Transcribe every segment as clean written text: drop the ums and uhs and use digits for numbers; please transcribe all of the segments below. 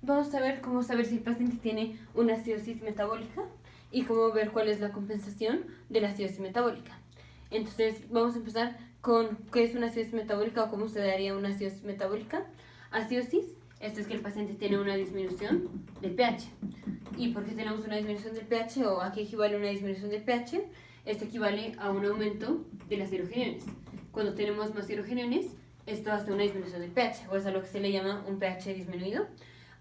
vamos a ver cómo saber si el paciente tiene una acidosis metabólica y cómo ver cuál es la compensación de la acidosis metabólica. Entonces, vamos a empezar con qué es una acidosis metabólica o cómo se daría una acidosis metabólica. Acidosis, esto es que el paciente tiene una disminución del pH. ¿Y por qué tenemos una disminución del pH o a qué equivale una disminución del pH? Esto equivale a un aumento de las hidrogeniones. Cuando tenemos más hidrogeniones, esto hace una disminución del pH, o es a lo que se le llama un pH disminuido.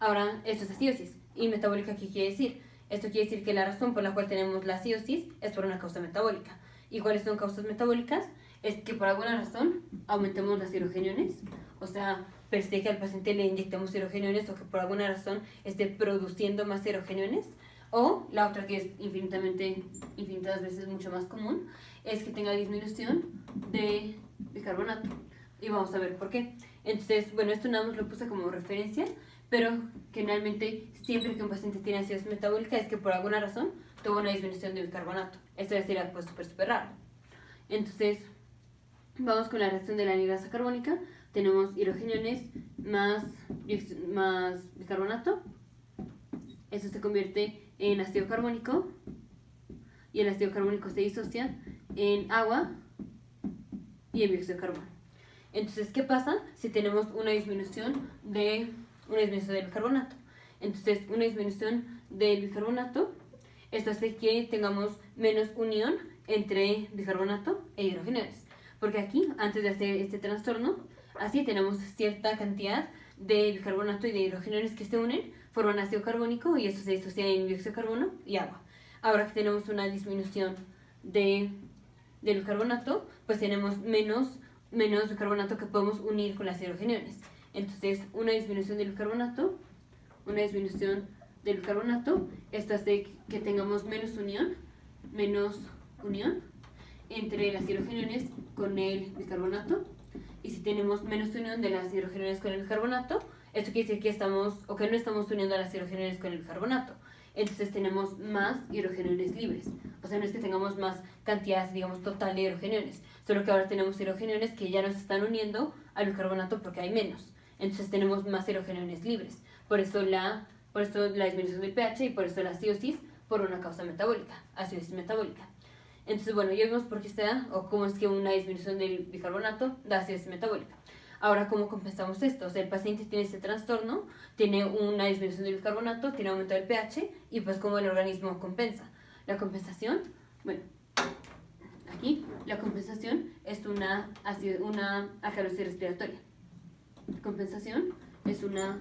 Ahora, esto es acidosis. ¿Y metabólica qué quiere decir? Esto quiere decir que la razón por la cual tenemos la acidosis es por una causa metabólica. ¿Y cuáles son causas metabólicas? Es que por alguna razón aumentemos las hidrogeniones, o sea, per se que al paciente le inyectemos hidrogeniones o que por alguna razón esté produciendo más hidrogeniones. O la otra que es infinitas veces mucho más común, es que tenga disminución de bicarbonato. Y vamos a ver por qué. Entonces, bueno, esto nada más lo puse como referencia, pero generalmente siempre que un paciente tiene acidosis metabólica es que por alguna razón tuvo una disminución de bicarbonato. Esto ya sería pues súper raro. Entonces, vamos con la reacción de la anhidrasa carbónica. Tenemos hidrogeniones más bicarbonato. Esto se convierte en ácido carbónico y el ácido carbónico se disocia en agua y en dióxido de carbono. Entonces, ¿qué pasa si tenemos una disminución del bicarbonato? Entonces, una disminución del bicarbonato, esto hace que tengamos menos unión entre bicarbonato e hidrogeniones. Porque aquí, antes de hacer este trastorno, así tenemos cierta cantidad de bicarbonato y de hidrogeniones que se unen, forman ácido carbónico y esto se disocia en dióxido de carbono y agua. Ahora que tenemos una disminución del bicarbonato, pues tenemos menos bicarbonato que podemos unir con las hidrogeniones. Entonces, una disminución del bicarbonato, esto hace que tengamos menos unión entre las hidrogeniones con el bicarbonato. Y si tenemos menos unión de las hidrogeniones con el bicarbonato, esto quiere decir que no estamos uniendo a las hidrogeniones con el bicarbonato. Entonces tenemos más hidrogeniones libres. O sea, no es que tengamos más cantidad, digamos, total de hidrogeniones, solo que ahora tenemos hidrogeniones que ya no se están uniendo al bicarbonato porque hay menos. Entonces tenemos más hidrogeniones libres. Por eso la disminución del pH y por eso la acidosis por una causa metabólica, acidosis metabólica. Entonces, bueno, ya vimos por qué se da o cómo es que una disminución del bicarbonato da acidosis metabólica. Ahora, ¿cómo compensamos esto? O sea, el paciente tiene este trastorno, tiene una disminución del bicarbonato, tiene aumento del pH y pues ¿cómo el organismo compensa? La compensación, bueno, aquí la compensación es una alcalosis respiratoria. La compensación es una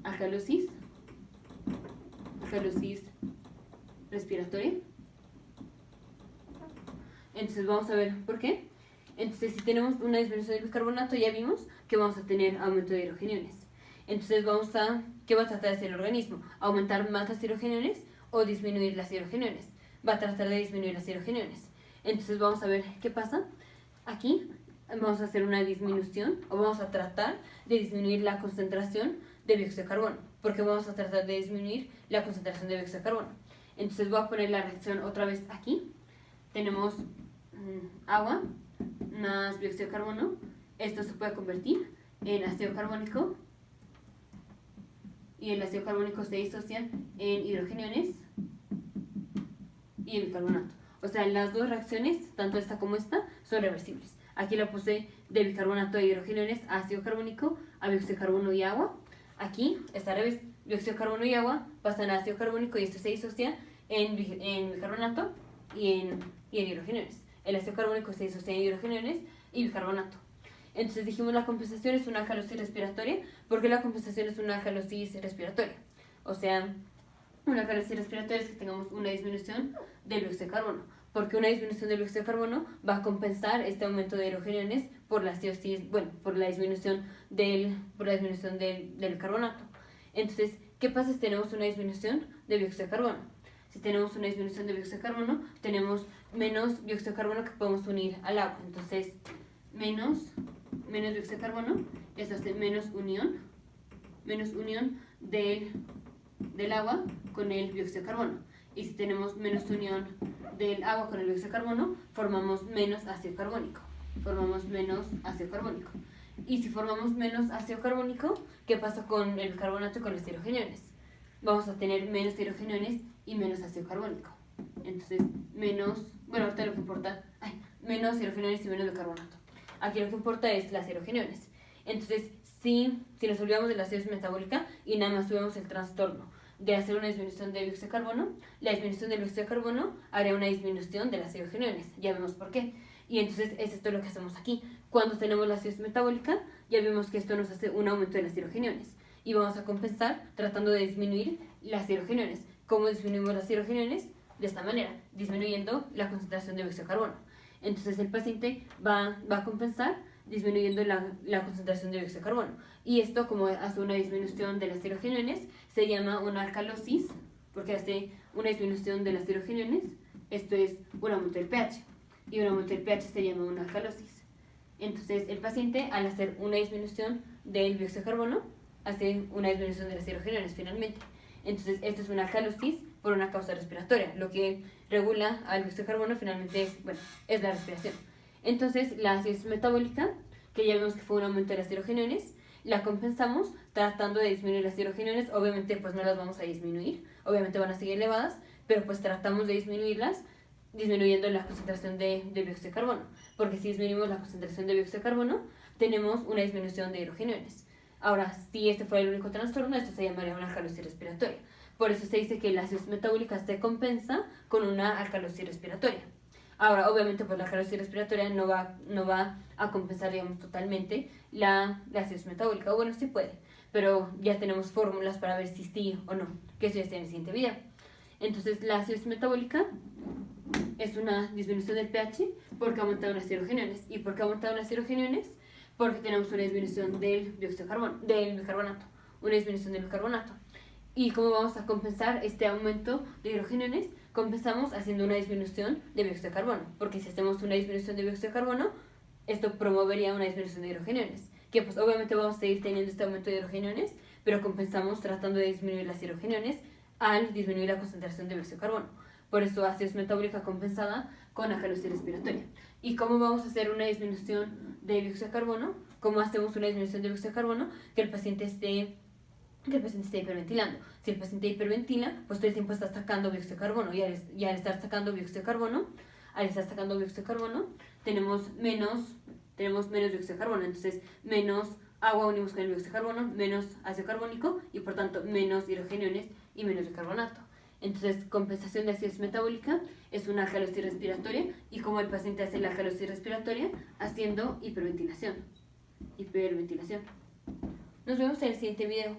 alcalosis respiratoria. Entonces vamos a ver por qué. Entonces, si tenemos una disminución del bicarbonato, ya vimos que vamos a tener aumento de hidrogeniones. Entonces, ¿qué va a tratar de hacer el organismo? ¿Aumentar más las hidrogeniones o disminuir las hidrogeniones? Va a tratar de disminuir las hidrogeniones. Entonces, vamos a ver qué pasa. Aquí vamos a hacer una disminución o vamos a tratar de disminuir la concentración de dióxido de carbono. Porque vamos a tratar de disminuir la concentración de dióxido de carbono. Entonces, voy a poner la reacción otra vez aquí. Tenemos agua más dióxido de carbono. Esto se puede convertir en ácido carbónico y el ácido carbónico se disocia en hidrogeniones y en bicarbonato. O sea, las dos reacciones, tanto esta como esta, son reversibles. Aquí la puse de bicarbonato e hidrogeniones a ácido carbónico, a dióxido de carbono y agua. Aquí está al revés, dióxido de carbono y agua pasan a ácido carbónico y esto se disocia en bicarbonato y en hidrogeniones. El ácido carbónico se disocia en hidrogeniones y bicarbonato. Entonces dijimos la compensación es una alcalosis respiratoria. ¿Por qué la compensación es una alcalosis respiratoria? O sea, una alcalosis respiratoria es que tengamos una disminución del dióxido de carbono. Porque una disminución del dióxido de carbono va a compensar este aumento de hidrogeniones por la disminución del carbonato. Entonces, ¿qué pasa si tenemos una disminución del dióxido de carbono? Si tenemos una disminución del dióxido de carbono, tenemos menos dióxido de carbono que podemos unir al agua. Entonces, menos dióxido de carbono, esto hace menos unión del agua con el dióxido de carbono. Y si tenemos menos unión del agua con el dióxido de carbono, formamos menos ácido carbónico. Y si formamos menos ácido carbónico, ¿qué pasa con el bicarbonato y con los hidrogeniones? Vamos a tener menos hidrogeniones y menos ácido carbónico. Entonces, ahorita lo que importa, menos hidrogeniones y menos bicarbonato. Aquí lo que importa es las hidrogeniones. Entonces, si nos olvidamos de la acidosis metabólica y nada más tuvimos el trastorno de hacer una disminución de dióxido de carbono, la disminución del dióxido de carbono haría una disminución de las hidrogeniones. Ya vemos por qué. Y entonces es esto lo que hacemos aquí. Cuando tenemos la acidosis metabólica, ya vemos que esto nos hace un aumento de las hidrogeniones. Y vamos a compensar tratando de disminuir las hidrogeniones. ¿Cómo disminuimos las hidrogeniones? De esta manera, disminuyendo la concentración de dióxido de carbono. Entonces el paciente va a compensar disminuyendo la concentración de dióxido de carbono. Y esto, como hace una disminución de las hidrogeniones, se llama una alcalosis, porque hace una disminución de las hidrogeniones. Esto es un aumento del pH. Y un aumento del pH se llama una alcalosis. Entonces el paciente, al hacer una disminución del dióxido de carbono, hace una disminución de las hidrogeniones finalmente. Entonces esto es una alcalosis por una causa respiratoria. Lo que regula al dióxido de carbono finalmente es la respiración. Entonces la acidosis metabólica, que ya vemos que fue un aumento de las hidrogeniones, la compensamos tratando de disminuir las hidrogeniones. Obviamente pues no las vamos a disminuir, obviamente van a seguir elevadas, pero pues tratamos de disminuirlas disminuyendo la concentración de dióxido de carbono, porque si disminuimos la concentración de dióxido de carbono tenemos una disminución de hidrogeniones. Ahora, si este fuera el único trastorno, esto se llamaría una alcalosis respiratoria. Por eso se dice que la acidosis metabólica se compensa con una alcalosis respiratoria. Ahora, obviamente, pues la alcalosis respiratoria no va a compensar, digamos, totalmente la acidosis metabólica. Bueno, sí puede, pero ya tenemos fórmulas para ver si sí o no, que eso ya está en el siguiente video. Entonces, la acidosis metabólica es una disminución del pH porque ha aumentado las hidrogeniones. ¿Y por qué ha aumentado las hidrogeniones? Porque tenemos una disminución del dióxido de carbono, del bicarbonato, una disminución del bicarbonato. ¿Y cómo vamos a compensar este aumento de hidrogeniones? Compensamos haciendo una disminución de dióxido de carbono, porque si hacemos una disminución de dióxido de carbono, esto promovería una disminución de hidrogeniones, que pues obviamente vamos a seguir teniendo este aumento de hidrogeniones, pero compensamos tratando de disminuir las hidrogeniones al disminuir la concentración de dióxido de carbono. Por eso acidosis metabólica compensada con alcalosis respiratoria. ¿Y cómo vamos a hacer una disminución de dióxido de carbono? ¿Cómo hacemos una disminución de dióxido de carbono? Que el paciente esté hiperventilando. Si el paciente hiperventila, pues todo el tiempo está sacando dióxido de carbono, y al estar sacando dióxido de carbono, tenemos menos dióxido de carbono. Entonces menos agua unimos con el dióxido de carbono, menos ácido carbónico y por tanto menos hidrogeniones y menos bicarbonato. Entonces, compensación de acidosis metabólica es una alcalosis respiratoria, y como el paciente hace la alcalosis respiratoria haciendo hiperventilación. Nos vemos en el siguiente video.